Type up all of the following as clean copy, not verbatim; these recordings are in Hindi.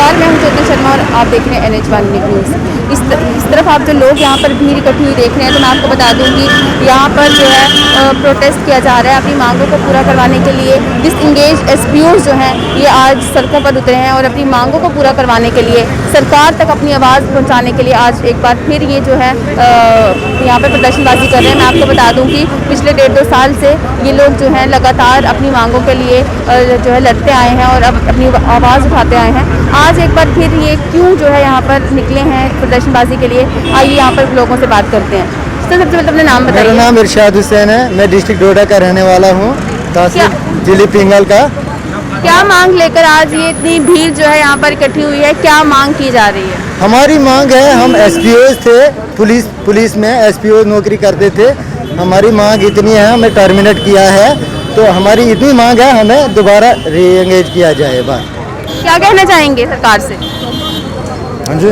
नमस्कार, मैं हूं चेतन शर्मा और आप देख रहे हैं NH1 न्यूज़। इस तरफ आप जो लोग यहाँ पर भीड़ इकट्ठी हुई देख रहे हैं, तो मैं आपको बता दूं कि यहाँ पर जो है प्रोटेस्ट किया जा रहा है अपनी मांगों को पूरा करवाने के लिए। डिसएंगेज SPOs जो हैं ये आज सड़कों पर उतरे हैं और अपनी मांगों को पूरा करवाने के लिए, सरकार तक अपनी आवाज़ पहुँचाने के लिए आज एक बार फिर ये जो है यहाँ पर प्रदर्शनबाजी कर रहे हैं। मैं आपको बता दूँ कि पिछले 1.5-2 साल से ये लोग जो हैं लगातार अपनी मांगों के लिए जो है लड़ते आए हैं और अब अपनी आवाज़ उठाते आए हैं। आज एक बार फिर ये क्यों जो है यहाँ पर निकले हैं प्रदर्शनबाजी के लिए, आइए यहाँ पर लोगों से बात करते हैं। तो सबसे पहले अपना नाम बताइए। मेरा नाम इरशाद हुसैन है, मैं डिस्ट्रिक्ट डोडा का रहने वाला हूँ, तहसील जिले पिंगल का। क्या मांग लेकर आज ये इतनी भीड़ जो है यहाँ पर इकट्ठी हुई है, क्या मांग की जा रही है? हमारी मांग है, हम SPOs थे, पुलिस में SPO नौकरी करते थे। हमारी मांग इतनी है, हमें टर्मिनेट किया है, तो हमारी इतनी मांग है हमें दोबारा री एंगेज किया जाए। बस क्या कहना चाहेंगे सरकार से? हाँ जी,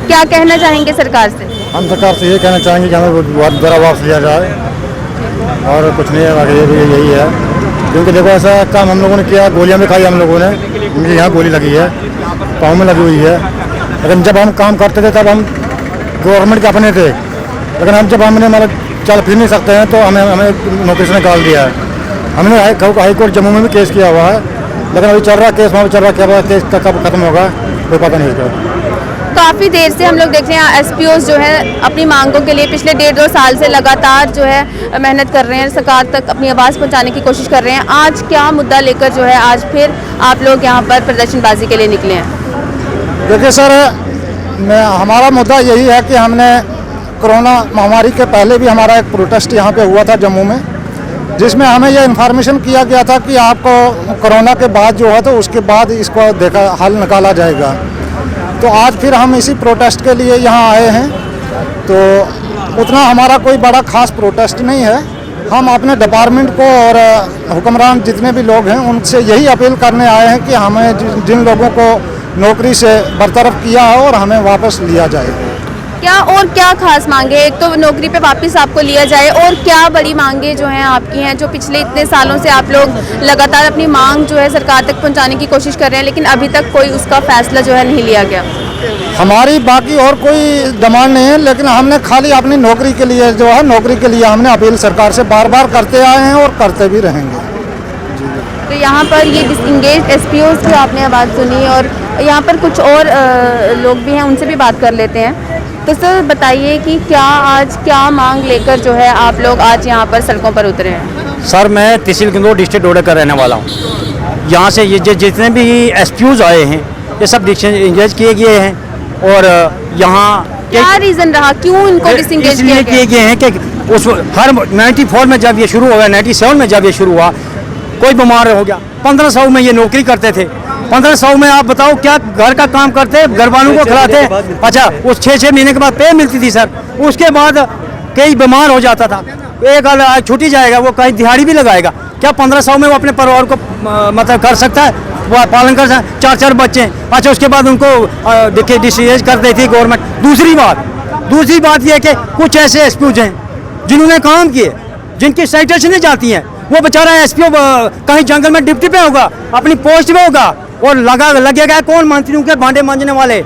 क्या कहना चाहेंगे सरकार से? हम सरकार से ये कहना चाहेंगे कि हमें दोबारा वापस लिया जाए और कुछ नहीं है, आगे भी यही है। क्योंकि देखो ऐसा काम हम लोगों ने किया, गोलियां भी खाई हम लोगों ने, मुझे यहाँ गोली लगी है, पाँव में लगी हुई है। लेकिन जब हम काम करते थे तब हम गवर्नमेंट के अपने थे, लेकिन हम जब हमने मतलब चल फिर नहीं सकते हैं तो हमें नौकरी से निकाल दिया है। हमने हाई कोर्ट जम्मू में भी केस किया हुआ है, लेकिन अभी चल रहा केस, वहाँ भी चल रहा, क्या केस कब खत्म होगा कोई पता नहीं इसका। काफ़ी देर से हम लोग देख रहे हैं SPOs जो है अपनी मांगों के लिए पिछले 1.5-2 साल से लगातार जो है मेहनत कर रहे हैं, सरकार तक अपनी आवाज़ पहुंचाने की कोशिश कर रहे हैं। आज क्या मुद्दा लेकर जो है आज फिर आप लोग यहाँ पर प्रदर्शनबाजी के लिए निकले हैं? देखिए सर, हमारा मुद्दा यही है कि हमने कोरोना महामारी के पहले भी हमारा एक प्रोटेस्ट यहाँ पे हुआ था जम्मू में, जिसमें हमें यह इन्फॉर्मेशन किया गया था कि आपको कोरोना के बाद जो है तो उसके बाद इसको हल निकाला जाएगा। तो आज फिर हम इसी प्रोटेस्ट के लिए यहाँ आए हैं। तो उतना हमारा कोई बड़ा खास प्रोटेस्ट नहीं है। हम अपने डिपार्टमेंट को और हुक्मरान जितने भी लोग हैं उनसे यही अपील करने आए हैं कि हमें जिन लोगों को नौकरी से बरतरफ किया है और हमें वापस लिया जाए। क्या खास मांगे? एक तो नौकरी पे वापस आपको लिया जाए, और क्या बड़ी मांगे जो हैं आपकी हैं, जो पिछले इतने सालों से आप लोग लगातार अपनी मांग जो है सरकार तक पहुंचाने की कोशिश कर रहे हैं, लेकिन अभी तक कोई उसका फैसला जो है नहीं लिया गया? हमारी बाकी और कोई डिमांड नहीं है, लेकिन हमने खाली अपनी नौकरी के लिए जो है, नौकरी के लिए हमने अपील सरकार से बार बार करते आए हैं और करते भी रहेंगे। तो यहाँ पर ये डिसएंगेज SPOs की आपने आवाज़ सुनी, और यहाँ पर कुछ और लोग भी हैं, उनसे भी बात कर लेते हैं। तो सर बताइए कि क्या मांग लेकर जो है आप लोग आज यहाँ पर सड़कों पर उतरे हैं? सर मैं तहसील गंगोह डिस्ट्रिक्ट डोडा का रहने वाला हूँ। यहाँ से ये जितने भी SPOs आए हैं ये सब डिसएंगेज किए गए हैं, और यहाँ क्या रीज़न रहा, क्यों इनको डिसएंगेज किए गए हैं कि उस हर 94 में जब ये शुरू हुआ, 97 में जब ये शुरू हुआ, कोई बीमार हो गया, 1500 में ये नौकरी करते थे। 1500 में आप बताओ क्या घर का काम करते, घर वालों को खिलाते। अच्छा, उस 6-6 महीने के बाद पे मिलती थी सर। उसके बाद कई बीमार हो जाता था, एक छुट्टी जाएगा, वो कहीं दिहाड़ी भी लगाएगा, क्या 1500 में वो अपने परिवार को मतलब कर सकता है, वो पालन कर सकता है? 4-4 बच्चे। अच्छा, उसके बाद उनको देखिए डिसएंगेज कर देती है गवर्नमेंट। दूसरी बात ये है कि कुछ ऐसे SPOs हैं जिन्होंने काम किए, जिनकी साइटेशनें जाती हैं, वो बेचारा SPO कहीं जंगल में डिप्टी पे होगा, अपनी पोस्ट पे होगा, और लगेगा कौन? मंत्रियों के भांडे मांजने वाले,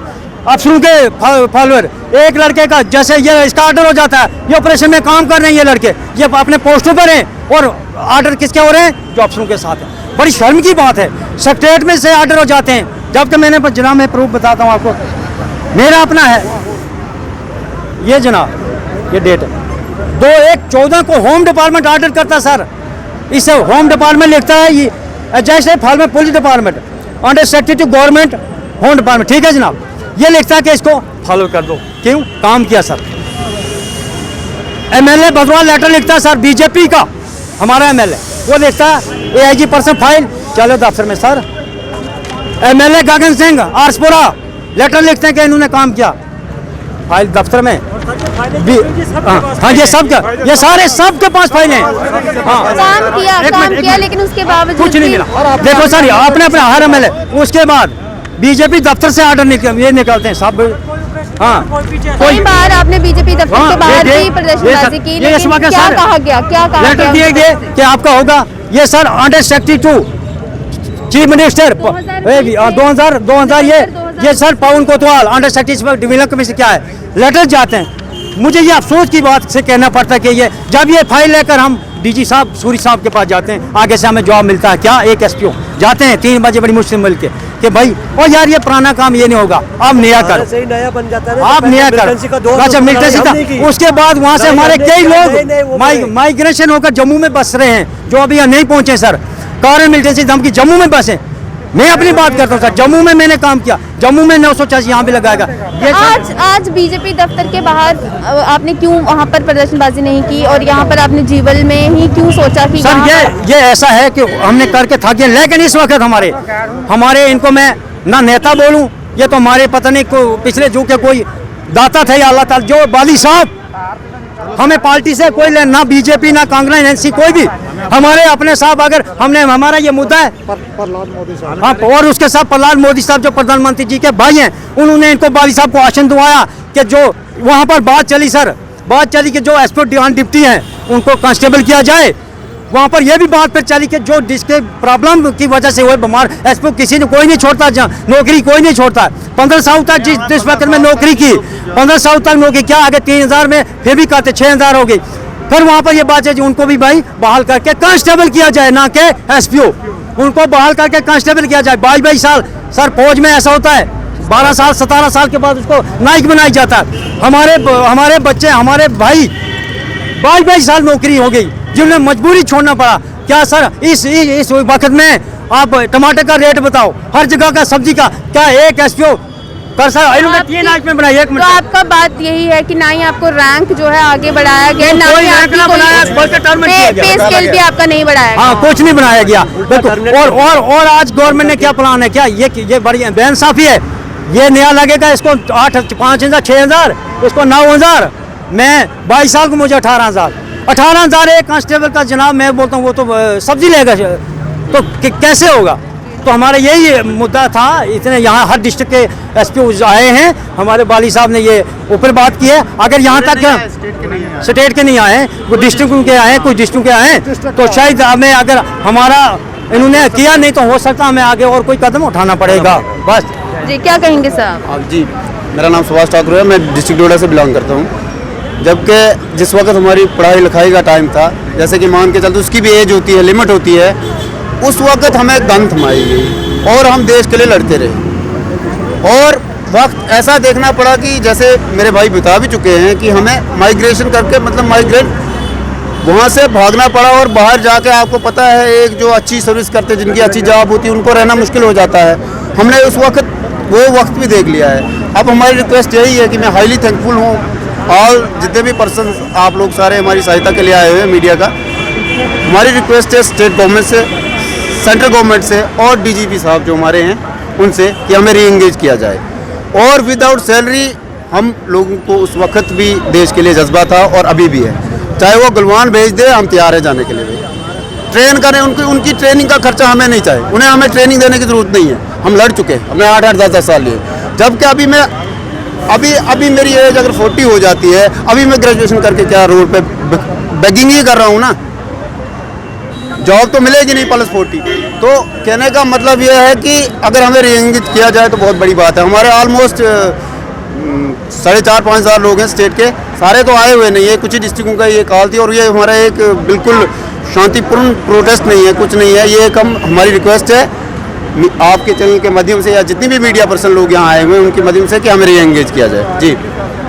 अफसरों के फॉलोअर। एक लड़के का जैसे ये इसका ऑर्डर हो जाता है, ये ऑपरेशन में काम कर रहे हैं ये लड़के, ये अपने पोस्टों पर हैं, और ऑर्डर किसके हो रहे हैं? जो अफसरों के साथ है। बड़ी शर्म की बात है, सेक्रेटरीट में से ऑर्डर हो जाते हैं, जबकि मैंने जनाब मैं प्रूफ बताता हूँ आपको, मेरा अपना है ये जनाब, ये डेट है 2/1/14 को होम डिपार्टमेंट ऑर्डर करता सर। इसे होम डिपार्टमेंट लिखता है, ये जैसे फाइल में police department under secretary to government home department, ठीक है जनाब, ये लिखता है कि इसको फॉलो कर दो। क्यों? काम किया सर। MLA बदवा लेटर लिखता है सर, BJP का हमारा MLA, वो लिखता है AIG पर्सन फाइल, चलो दफ्तर में sir. MLA Gagan Singh Araspura letter लिखते हैं कि इन्होंने काम किया, फाइल दफ्तर में। हाँ, ये सब क्या, ये सारे सबके पास फाइल हैं। हाँ, काम किया लेकिन उसके बावजूद कुछ नहीं मिला। देखो सर, आपने अपना हर MLA, उसके बाद BJP दफ्तर से ऑर्डर ये निकलते हैं सब। हाँ, कई बार आपने BJP दफ्तर के बाहर भी प्रदर्शनबाजी की, लेकिन क्या कहा गया? लेटर दिए गए कि आपका होगा ये sir under secretary to chief minister 2000 ये ये sir Pawan Kotwal under secretary divisional commissioner क्या है, लेटर जाते हैं। मुझे ये अफसोस की बात से कहना पड़ता है कि ये जब ये फाइल लेकर हम डीजी साहब सूरी साहब के पास जाते हैं, आगे से हमें जवाब मिलता है क्या, एक एसपीओ जाते हैं 3 बजे बड़ी मुश्किल मिल के भाई और यार ये पुराना काम ये नहीं होगा, आप नया करो, सही नया बन जाता है, आप नया करो। अच्छा मिलिटेंसी था, उसके बाद वहाँ से हमारे कई लोग माइग्रेशन होकर जम्मू में बस रहे हैं, जो अभी यहाँ नहीं पहुँचे सर, कारण मिलिटेंसी धमकी जम्मू में बसे। मैं अपनी बात करता हूँ सर, जम्मू में मैंने काम किया, जम्मू में 984 यहाँ भी लगाएगा। आज बीजेपी दफ्तर के बाहर आपने क्यों वहाँ पर प्रदर्शनबाजी नहीं की और यहाँ पर आपने जीवल में ही क्यों सोचा कि सर ये ऐसा है कि हमने करके थक गए, लेकिन इस वक्त हमारे इनको मैं ना नेता बोलूँ, ये तो हमारे पता नहीं पिछले जो के कोई दाता थे या अल्लाह ताला, जो वाली साहब हमें पार्टी से कोई लेना, ना बीजेपी ना कांग्रेस एनसी कोई भी, हमारे अपने साहब अगर हमने हमारा ये मुद्दा है हाँ, और उसके साथ प्रहलाद मोदी साहब जो प्रधानमंत्री जी के भाई हैं, उन्होंने इनको बाली साहब को आश्वासन दिलाया कि जो वहाँ पर बात चली सर, बात चली कि जो एसपी डिप्टी हैं उनको कांस्टेबल किया जाए। वहाँ पर यह भी बात पर चली कि जो जिसके प्रॉब्लम की वजह से वो बीमार, एसपी किसी ने कोई नहीं छोड़ता, नौकरी कोई नहीं छोड़ता। 15 साल तक जिस वक्त में नौकरी की, 15 साल तक नौकरी क्या, आगे 3000 में फिर भी कहते 6000 हो गई। फिर वहाँ पर ये बात है उनको भी भाई बहाल करके कांस्टेबल किया जाए, ना कि एसपीओ, उनको बहाल करके कांस्टेबल किया जाए। 22 साल सर फौज में ऐसा होता है, 12 साल 17 साल के बाद उसको नायक बनाया जाता है। हमारे बच्चे हमारे भाई 22 साल नौकरी हो गई, जिन्हें मजबूरी छोड़ना पड़ा। क्या सर इस वक्त में आप टमाटर का रेट बताओ, हर जगह का सब्जी का, क्या एक एसपीओ कर सर में बनाया? तो आपका बात यही है कि ना ही आपको रैंक जो है आगे बढ़ाया गया, ना ही पे स्केल भी आपका नहीं बढ़ाया गया। हाँ, कुछ नहीं बनाया गया बिल्कुल। और आज गवर्नमेंट ने क्या प्लान है, क्या ये बड़ी बेइंसाफी है। ये नया लगेगा इसको 5,000 6,000, इसको 9,000। मैं 22 साल को मुझे 18,000 एक कांस्टेबल का जनाब, मैं बोलता हूँ वो तो सब्जी लेगा, तो कैसे होगा? तो हमारा यही मुद्दा था। इतने यहाँ हर डिस्ट्रिक्ट के एसपी आए हैं, हमारे वाली साहब ने ये ऊपर बात की है। अगर यहाँ तक स्टेट के नहीं आए हैं, कुछ डिस्ट्रिक्ट के आए हैं, कुछ डिस्ट्रिक्ट के आए हैं, तो शायद हमें अगर हमारा इन्होंने किया नहीं तो हो सकता हमें आगे और कोई कदम उठाना पड़ेगा। बस जी, क्या कहेंगे साहब? जी, मेरा नाम सुभाष ठाकुर है, मैं डिस्ट्रिक्ट डोडा से बिलोंग करता हूँ। जबकि जिस वक्त हमारी पढ़ाई लिखाई का टाइम था, जैसे कि मान के चलते उसकी भी एज होती है, लिमिट होती है, उस वक्त हमें गन थमाई गई और हम देश के लिए लड़ते रहे। और वक्त ऐसा देखना पड़ा कि जैसे मेरे भाई बता भी चुके हैं कि हमें माइग्रेशन करके, मतलब माइग्रेट वहाँ से भागना पड़ा। और बाहर जाके आपको पता है, एक जो अच्छी सर्विस करते, जिनकी अच्छी जॉब होती है, उनको रहना मुश्किल हो जाता है। हमने उस वक्त वो वक्त भी देख लिया है। अब हमारी रिक्वेस्ट यही है कि मैं हाईली थैंकफुल हूँ और जितने भी पर्सन आप लोग सारे हमारी सहायता के लिए आए हुए हैं मीडिया का, हमारी रिक्वेस्ट है स्टेट गवर्नमेंट से, सेंट्रल गवर्नमेंट से और डीजीपी साहब जो हमारे हैं उनसे कि हमें री एंगेज किया जाए। और विदाउट सैलरी हम लोगों को उस वक्त भी देश के लिए जज्बा था और अभी भी है। चाहे वो गलवान भेज दे, हम तैयार है जाने के लिए। ट्रेन करें, उनकी ट्रेनिंग का खर्चा हमें नहीं चाहिए, उन्हें हमें ट्रेनिंग देने की ज़रूरत नहीं है। हम लड़ चुके हैं, हमने 8-8 10-10 साल लिए। जबकि अभी मेरी एज अगर 40 हो जाती है, अभी मैं ग्रेजुएशन करके क्या रोड पे बेगिंग ही कर रहा हूँ ना, जॉब तो मिलेगी नहीं +40। तो कहने का मतलब यह है कि अगर हमें रीएंगेज किया जाए तो बहुत बड़ी बात है। हमारे ऑलमोस्ट 4,500 5,000 लोग हैं स्टेट के, सारे तो आए हुए नहीं है, कुछ ही डिस्ट्रिक्टों का ये कॉल थी। और ये हमारा एक बिल्कुल शांतिपूर्ण प्रोटेस्ट नहीं है, कुछ नहीं है। ये एक हमारी रिक्वेस्ट है आपके चैनल के माध्यम से या जितनी भी मीडिया पर्सन लोग यहाँ आए हुए हैं उनके माध्यम से कि हमें रीएंगेज किया जाए। जी,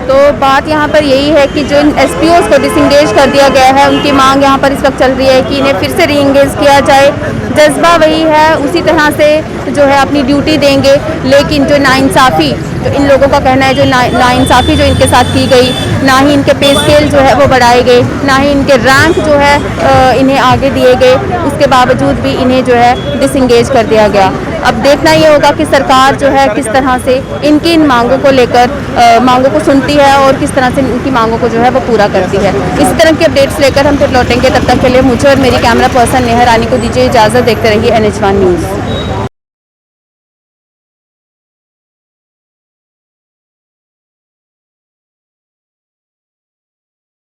तो बात यहाँ पर यही है कि जो एसपीओस को डिसंगेज कर दिया गया है, उनकी मांग यहाँ पर इस वक्त चल रही है कि इन्हें फिर से रीएंगेज किया जाए। जज्बा वही है, उसी तरह से जो है अपनी ड्यूटी देंगे। लेकिन जो नाइंसाफ़ी, जो इन लोगों का कहना है, जो नाइंसाफ़ी जो इनके साथ की गई, ना ही इनके पे स्केल जो है वो बढ़ाए गए, ना ही इनके रैंक जो है इन्हें आगे दिए गए, उसके बावजूद भी इन्हें जो है डिसंगेज कर दिया गया। अब देखना ये होगा कि सरकार जो है किस तरह से इनकी इन मांगों को लेकर मांगों को सुनती है और किस तरह से इनकी मांगों को जो है वो पूरा करती है। इस तरह के अपडेट्स लेकर हम फिर लौटेंगे। तब तक के लिए मुझे और मेरी कैमरा पर्सन नेहा रानी को दीजिए इजाज़त। देखते रहिए NH1 न्यूज़।